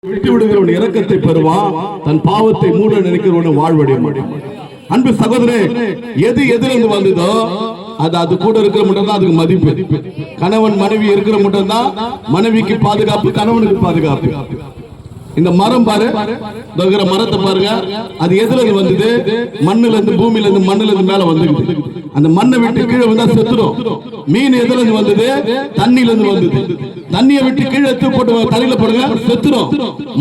விட்டு விடுகிறவன் இரக்கத்தை பெறுவான், தன் பாவத்தை மூட நினைக்கிறவன் வாழ்வடைய மாட்டான். அன்பு சகோதரே, எது எதிலிருந்து வந்ததோ அது கூட இருக்கிற மட்டும் தான் அதுக்கு மதிப்பு. கணவன் மனைவி இருக்கிற மட்டும் தான் மனைவிக்கு பாதுகாப்பு, கணவனுக்கு பாதுகாப்பு. இந்த மரம் பாரு, மரத்தை பாருங்க, அது எதுல இருந்து வந்தது? மண்ணுல இருந்து, பூமியில இருந்து, மண்ணுல இருந்து மேல வந்து அந்த மண்ணை விட்டு கீழே வந்தா செத்துரும். மீன் எதுல இருந்து வந்தது? தண்ணியில இருந்து வந்தது. தண்ணியை விட்டு கீழே எடுத்து போட்டு தலையில போடுங்க, செத்துரும்.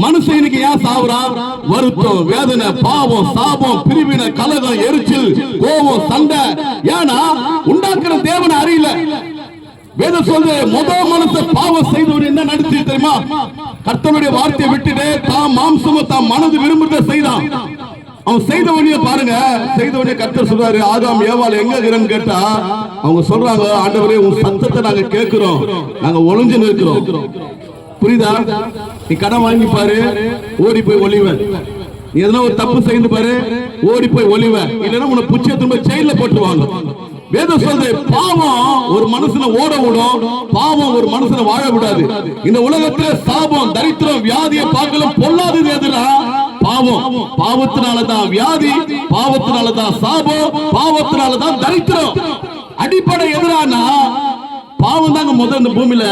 மனுஷனுக்கு ஏன் சாவுறான்? வருத்தம், வேதனை, பாவம், சாபம், பிரிவினை, கலகம், எரிச்சல், கோபம், சண்டை. ஏன்னா உண்டாக்குற தேவனை அறியல. வேதம் சொல்லுது, முதல் மனச பாவம் செய்தவர் என்ன நடத்தி தெரியுமா? கர்த்தருடைய வார்த்தையை விட்டுட்டு தாம் மாம்சமும் தாம் மனது விரும்புறதை செய்தான். அவன் செய்தவனைய பாருங்க, செய்தவனைய கர்த்தர் சொல்றாரு, ஆதாம் ஏவாள் எங்க இருக்கிறன்னு கேட்டா அவங்க சொல்றாங்க, ஆண்டவரே உன் சத்தத்தை நாங்க கேட்கிறோம், நாங்க ஒளிஞ்சு நிற்கிறோம். புரியுதா? நீ கடன் வாங்கி பாரு, ஓடி போய் ஒளிவன். நீ எதனா ஒரு தப்பு செய்து பாரு, ஓடி போய் ஒளிவன். இல்லைன்னா உன்னை புச்சை திரும்ப செயல போட்டுவாங்க. வேதம் சொல்றது, பாவம் ஒரு மனுஷனை ஓட விடும், பாவம் ஒரு மனுஷனை வாழ விடாது. இந்த உலகத்துல சாபம், தரித்திரம், வியாதியை பார்க்கலாம் பொல்லாதது எதுனா பாவம். பாவத்தினாலதான் வியாதி, பாவத்தினாலதான் சாபம், பாவத்தினாலதான் தரித்திரம். அடிப்படை எதிரானா பாவம் தாங்க முதல் இந்த பூமியில.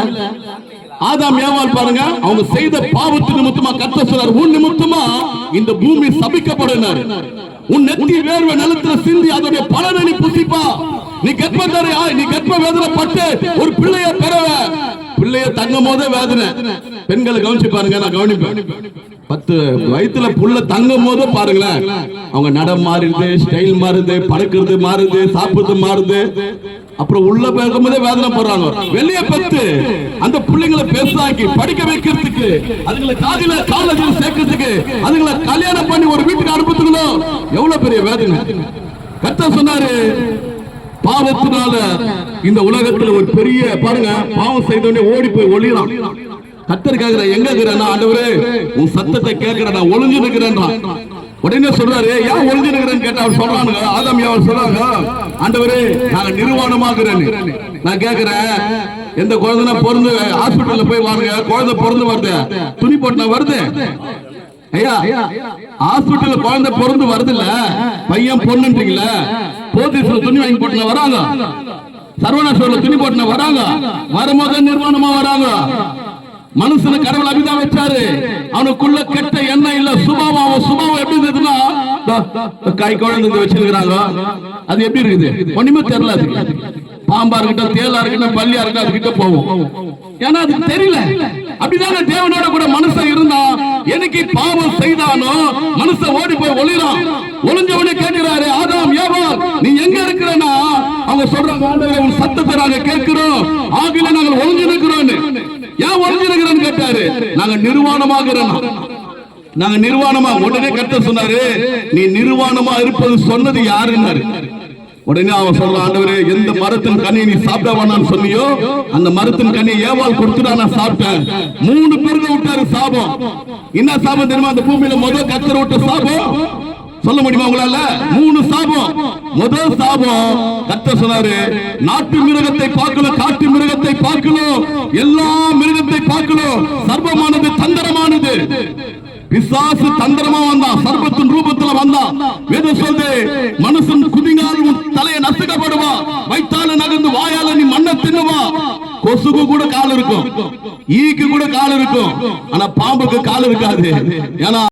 ஆதாம் ஏவாள் பாருங்க, அவங்க செய்த பாவத்து நிமித்தமா கர்த்தர் சொல்றார், உன் நிமித்தமா இந்த பூமி சபிக்கப்படுனார். உன் நெத்தி வேர்வை நிலத்துல சிந்தி அதோட பலனை நீ புசிப்பா. நீ கர்ப்பத்தரையா, நீ கர்ப்ப வேதனை பட்டு ஒரு பிள்ளைய பெறவ, பிள்ளைய தங்கும் போதே வேதனை. பெண்களை கவனிச்சு பாருங்க, நான் கவனிப்பேன். 10 வயசுல புள்ள தங்கும் போது பாருங்களேன், அவங்க நடம் மாறுது, ஸ்டைல் மாறுது, பறக்கிறது மாறுது, சாப்பிடுறது மாறுது. அப்புறம் உள்ள போகும்போதே வேதனை போடுறாங்க. வெளியே பத்து அந்த பிள்ளைங்களை பேசாக்கி படிக்க வைக்கிறதுக்கு, அதுங்களை காதில காலேஜில் சேர்க்கிறதுக்கு, அதுங்களை கல்யாணம் பண்ணி ஒரு வீட்டுக்கு அனுப்புறதுங்களோ எவ்வளவு பெரிய வேதனை. கர்த்தர் சொன்னாரு, பாவத்தினால இந்த உலகத்துல ஒரு பெரிய பாருங்க, பாவம் செய்தோடனே ஓடி போய் ஒளியலாம். கர்த்தர் கேக்குற, எங்க இருக்கிறேன் ஆண்டவரே, உன் சத்தத்தை கேட்கிறேன், நான் ஒளிஞ்சு நிற்கிறேன். உடனே சொல்றாரு, ஏன் ஒளிஞ்சு நிற்கிறேன்னு கேட்டா அவர் சொல்றாங்க, ஆதாம் ஏவாள் சொல்றாங்க, ஆண்டவரே நாங்க நிர்வாணமாகிறேன். நான் கேட்கிறேன், எந்த குழந்தை பிறந்து ஹாஸ்பிட்டல்ல போய் வாருங்க, குழந்தை பிறந்து வருது, துணி போட்டு வருது. ஐயா, ஹாஸ்பிட்டல் குழந்தை பிறந்து வருது இல்ல, பையன் பொண்ணுன்றீங்கள, போலீஸ்ல துணி வாங்கி போட்டு வராங்க, சர்வநாசோல துணி போட்டு வராங்க, வரும்போது நிர்வாணமா வராங்க. மனுஷனை கடவுள் அபிதான் வச்சாரு, அவனுக்குள்ள கெட்ட எண்ணம் இல்ல, சுபாவம். அவன் சுபாவம் எப்படி இருந்ததுன்னா, கை குழந்தை வச்சிருக்கிறாங்க, அது எப்படி இருக்குது ஒண்ணுமே தெரியல. அது பாம்பா இருக்கட்டும், தேலா இருக்கட்டும், பள்ளியா இருக்கட்டும், அது கிட்ட போவோம். ஏன்னா அது தெரியல. அப்படிதாங்க தேவனோட கூட மனுஷன் இருந்தா, எனக்கு பாவம் செய்தானோ மனுஷன் ஓடி போய் ஒளிறான். ஒளிஞ்சவனே கேட்கிறாரு, ஆதாம் ஏவாள் நீ எங்க இருக்கிறனா? அவங்க சொல்றாங்க, ஆண்டவரே உன் சத்தத்தை நாங்க கேட்கிறோம், ஆகில நாங்கள் ஒளிஞ்சு நிற்கிறோம். ஏன் ஒளிஞ்சிருக்கிறேன்னு கேட்டாரு, நாங்க நிர்வாணமாகிறோம், நாங்க நிர்வாணமா. உடனே கர்த்தர் சொன்னாரு, நீ நிர்வாணமா இருப்பது சொன்னது யாருன்னாரு. உடனே அவன் சொல்றான், ஆண்டவரே எந்த மரத்தின் கனியை நீ சாப்பிட வேணாம்னு சொன்னியோ அந்த மரத்தின் கனியை ஏவாள் கொடுத்துட்டா நான் சாப்பிட்டேன். 3 பேருக்கு விட்டாரு சாபம். என்ன சாபம் தெரியுமா? அந்த பூமியில முதல் கர்த்தர் விட்ட சாபம் சொல்ல முடியுமா உங்களால? 3 சாபம். முதல் சாபம் கர்த்தர் சொன்னாரு, நாட்டு மிருகத்தை பார்க்கணும், காட்டு மிருகத்தை பார்க்கணும், எல்லா மிருகத்தை பார்க்கணும். சர்வமானது தந்திரமானது. பிசாசு தந்திரமா வந்தான், சர்வத்தின் ரூபத்துல வந்தான். வேதம் சொல்லுது, மனுஷன் குதிங்கால் தலையை நசுக்கப்படுவா, வைத்தால நகர்ந்து வாயால நீ மண்ணை தின்னுவா. கொசுக்கு கூட கால் இருக்கும், ஈக்கு கூட கால் இருக்கும், ஆனா பாம்புக்கு கால் இருக்காது. ஏன்னா